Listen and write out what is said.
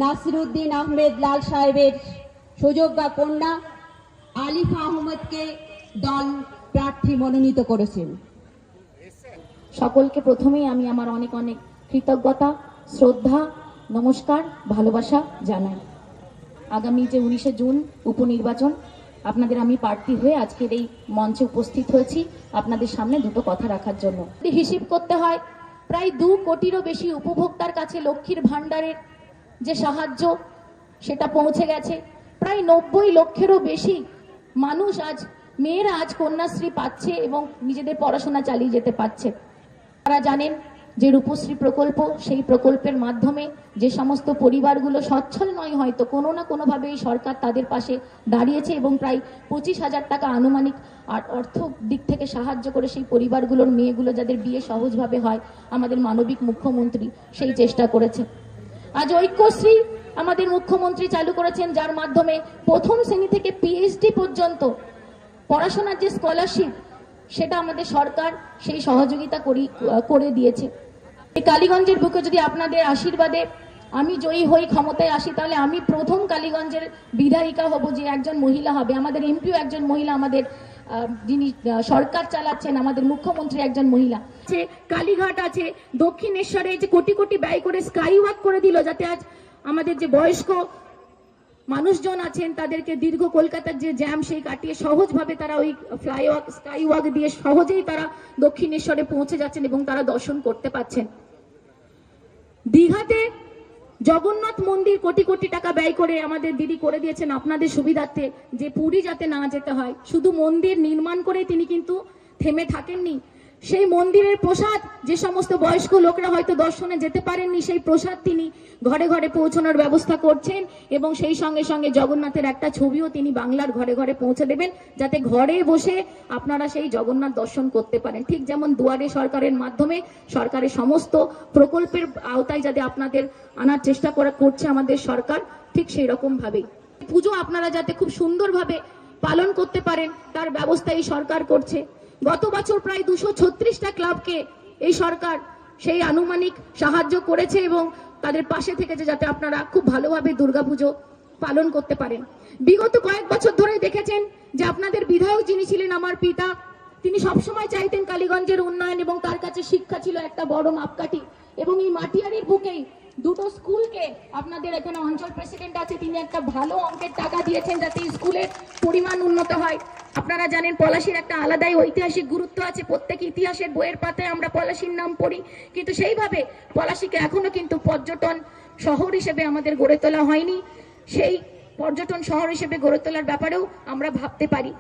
নাসিরউদ্দিন আহমেদ লাল সাহেবের সুযোগ্যা কন্যা আলিফা আহমেদকে দল প্রার্থী মনোনীত করেছেন। সকলকে প্রথমেই আমি আমার অনেক অনেক কৃতজ্ঞতা, শ্রদ্ধা, নমস্কার, ভালোবাসা জানাই। আগামী যে 19শে জুন উপনির্বাচন, আপনাদের আমি প্রার্থী হয়ে আজকের এই মঞ্চে উপস্থিত হয়েছি আপনাদের সামনে দুটো কথা রাখার জন্য। হিসেব করতে হয় প্রায় 2 কোটিরও বেশি উপভোক্তার কাছে লক্ষ্মীর ভাণ্ডারের যে সাহায্য সেটা পৌঁছে গেছে। প্রায় 90 লক্ষেরও বেশি মানুষ মেয়েরা আজ কন্যাশ্রী পাচ্ছে এবং নিজেদের পড়াশোনা চালিয়ে যেতে পারছে। তারা জানেন যে রূপশ্রী প্রকল্প, সেই প্রকল্পের মাধ্যমে যে সমস্ত পরিবারগুলো সচ্ছল নয়, হয়তো কোনো না কোনোভাবে এই সরকার তাদের পাশে দাঁড়িয়েছে এবং প্রায় 25,000 টাকা আনুমানিক অর্থ দিক থেকে সাহায্য করে সেই পরিবারগুলোর মেয়েগুলো যাদের বিয়ে সহজভাবে হয়, আমাদের মানবিক মুখ্যমন্ত্রী সেই চেষ্টা করেছে। আজ ঐক্যশ্রী আমাদের মুখ্যমন্ত্রী চালু করেছেন, যার মাধ্যমে প্রথম শ্রেণী থেকে পিএইচডি পর্যন্ত পড়াশোনার যে স্কলারশিপ সেটা আমাদের সরকার সেই সহযোগিতা করে দিয়েছে। এই কালীগঞ্জের বুকে যদি আপনাদের আশীর্বাদে আমি জয়ী হই, ক্ষমতায় আসি, তাহলে আমি প্রথম কালীগঞ্জের বিধায়িকা হব যে একজন মহিলা হবে। আমাদের এমপিও একজন মহিলা, আমাদের যিনি সরকার চালাচ্ছেন আমাদের মুখ্যমন্ত্রী একজন মহিলা। কালীঘাট আছে, দক্ষিণেশ্বরে যে কোটি কোটি ব্যয় করে স্কাই ওয়াক করে দিল, যাতে আজ আমাদের যে বয়স্ক মানুষজন আছেন তাদেরকে দীর্ঘ কলকাতার যে জ্যাম সেই কাটিয়ে সহজভাবে তারা ওই ফ্লাইওয়াক স্কাই ওয়াক দিয়ে সহজেই তারা দক্ষিণেশ্বরে পৌঁছে যাচ্ছেন এবং তারা দর্শন করতে পাচ্ছেন। দীঘাতে জগন্নাথ মন্দির কোটি কোটি টাকা ব্যয় করে আমাদের দিদি করে দিয়েছেন আপনাদের সুবিধার্থে, যে পুরী যাতে না যেতে হয়। শুধু মন্দির নির্মাণ করে তিনি কিন্তু থেমে থাকেননি, সেই মন্দিরের প্রসাদ যে সমস্ত বয়স্ক লোকরা হয়তো দর্শনে যেতে পারেননি, সেই প্রসাদ তিনি ঘরে ঘরে পৌঁছানোর ব্যবস্থা করছেন এবং সেই সঙ্গে সঙ্গে জগন্নাথের একটা ছবিও তিনি বাংলার ঘরে ঘরে পৌঁছে দেবেন, যাতে ঘরে বসে আপনারা সেই জগন্নাথ দর্শন করতে পারেন। ঠিক যেমন দুয়ারে সরকারের মাধ্যমে সরকারের সমস্ত প্রকল্পের আওতায় যাতে আপনাদের আনার চেষ্টা করছে আমাদের সরকার, ঠিক সেই রকম ভাবেই পুজো আপনারা যাতে খুব সুন্দরভাবে পালন করতে পারেন তার ব্যবস্থা এই সরকার করছে। গত বছর প্রায় 236টা ক্লাবকে এই সরকার সেই আনুমানিক সাহায্য করেছে এবং তাদের পাশে থেকেছে যাতে আপনারা খুব ভালোভাবে দুর্গাপুজো পালন করতে পারেন। বিগত কয়েক বছর ধরে দেখেছেন যে আপনাদের বিধায়ক যিনি ছিলেন আমার পিতা, তিনি সবসময় চাইতেন কালীগঞ্জের উন্নয়ন এবং তার কাছে শিক্ষা ছিল একটা বড় মাপকাঠি। এবং এই মাটিয়ারির বুকেই দুটো স্কুলকে, আপনাদের এখানে অঞ্চল প্রেসিডেন্ট আছে, তিনি একটা ভালো অঙ্কের টাকা দিয়েছেন যাতে স্কুলের পরিমাণ উন্নত হয়। আপনারা জানেন পলাশীর একটা আলাদাই ঐতিহাসিক গুরুত্ব আছে, প্রত্যেক ইতিহাসের বইয়ের পাতায় আমরা পলাশীর নাম পড়ি, কিন্তু সেইভাবে পলাশীকে এখনো কিন্তু পর্যটন শহর হিসেবে আমাদের গড়ে তোলা হয়নি। সেই পর্যটন শহর হিসেবে গড়ে তোলার ব্যাপারেও আমরা ভাবতে পারি।